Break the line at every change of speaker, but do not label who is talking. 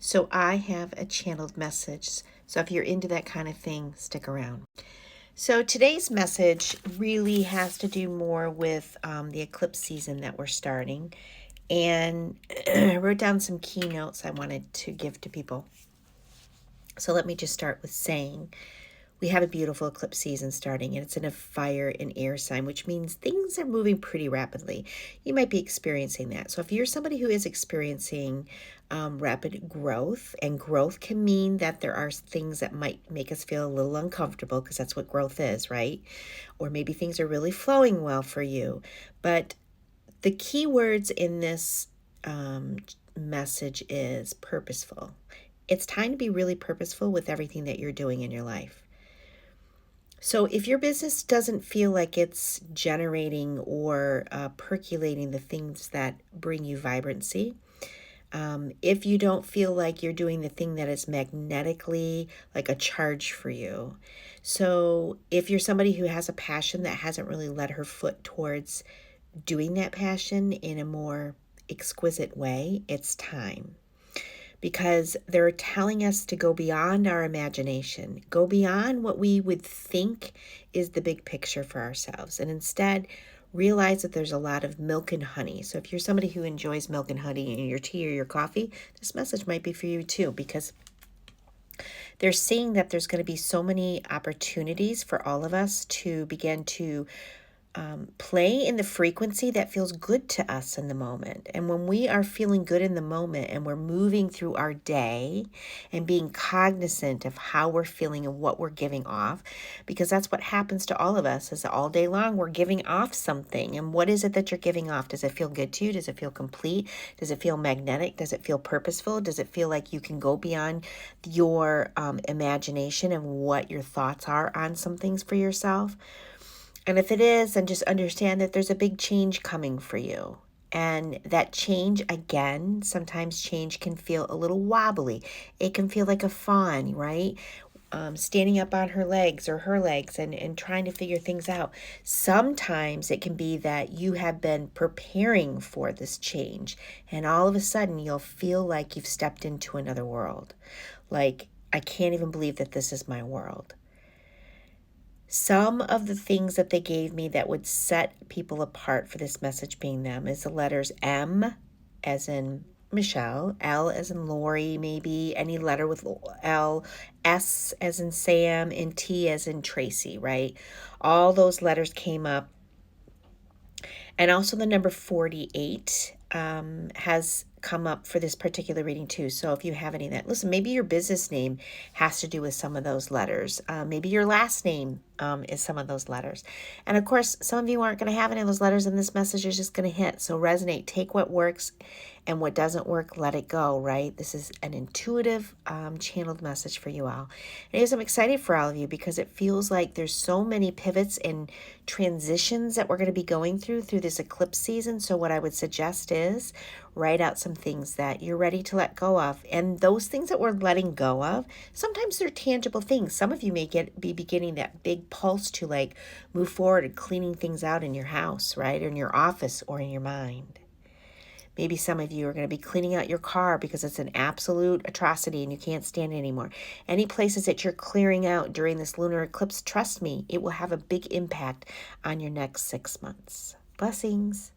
So I have a channeled message. So if you're into that kind of thing, stick around. So today's message really has to do more with the eclipse season that we're starting. And I wrote down some keynotes I wanted to give to people. So let me just start with saying we have a beautiful eclipse season starting, and it's in a fire and air sign, which means things are moving pretty rapidly. You might be experiencing that. So if you're somebody who is experiencing rapid growth, and growth can mean that there are things that might make us feel a little uncomfortable, because that's what growth is, right? Or maybe things are really flowing well for you. But the key words in this message is purposeful. It's time to be really purposeful with everything that you're doing in your life. So if your business doesn't feel like it's generating or percolating the things that bring you vibrancy, if you don't feel like you're doing the thing that is magnetically like a charge for you. So if you're somebody who has a passion that hasn't really led her foot towards doing that passion in a more exquisite way, it's time, because they're telling us to go beyond our imagination, go beyond what we would think is the big picture for ourselves, and instead realize that there's a lot of milk and honey. So if you're somebody who enjoys milk and honey in your tea or your coffee, this message might be for you too, because they're seeing that there's going to be so many opportunities for all of us to begin to play in the frequency that feels good to us in the moment. And when we are feeling good in the moment and we're moving through our day and being cognizant of how we're feeling and what we're giving off, because that's what happens to all of us, is all day long we're giving off something. And what is it that you're giving off? Does it feel good to you? Does it feel complete? Does it feel magnetic? Does it feel purposeful? Does it feel like you can go beyond your imagination and what your thoughts are on some things for yourself? And if it is, then just understand that there's a big change coming for you. And that change, again, sometimes change can feel a little wobbly. It can feel like a fawn, right? Standing up on her legs or her legs and trying to figure things out. Sometimes it can be that you have been preparing for this change, and all of a sudden you'll feel like you've stepped into another world. Like, I can't even believe that this is my world. Some of the things that they gave me that would set people apart for this message being them is the letters M as in Michelle, L as in Lori, maybe any letter with L, S as in Sam, and T as in Tracy, right? All those letters came up. And also the number 48 has come up for this particular reading too. So if you have any of that, listen, maybe your business name has to do with some of those letters. Maybe your last name is some of those letters. And of course, some of you aren't going to have any of those letters, and this message is just going to hit. So resonate, take what works, and what doesn't work, let it go, right? This is an intuitive channeled message for you all. And I'm excited for all of you, because it feels like there's so many pivots and transitions that we're going to be going through this eclipse season. So what I would suggest is write out some things that you're ready to let go of. And those things that we're letting go of, sometimes they're tangible things. Some of you may be beginning that big pulse to like move forward and cleaning things out in your house, right? Or in your office or in your mind. Maybe some of you are going to be cleaning out your car because it's an absolute atrocity and you can't stand it anymore. Any places that you're clearing out during this lunar eclipse, trust me, it will have a big impact on your next 6 months. Blessings.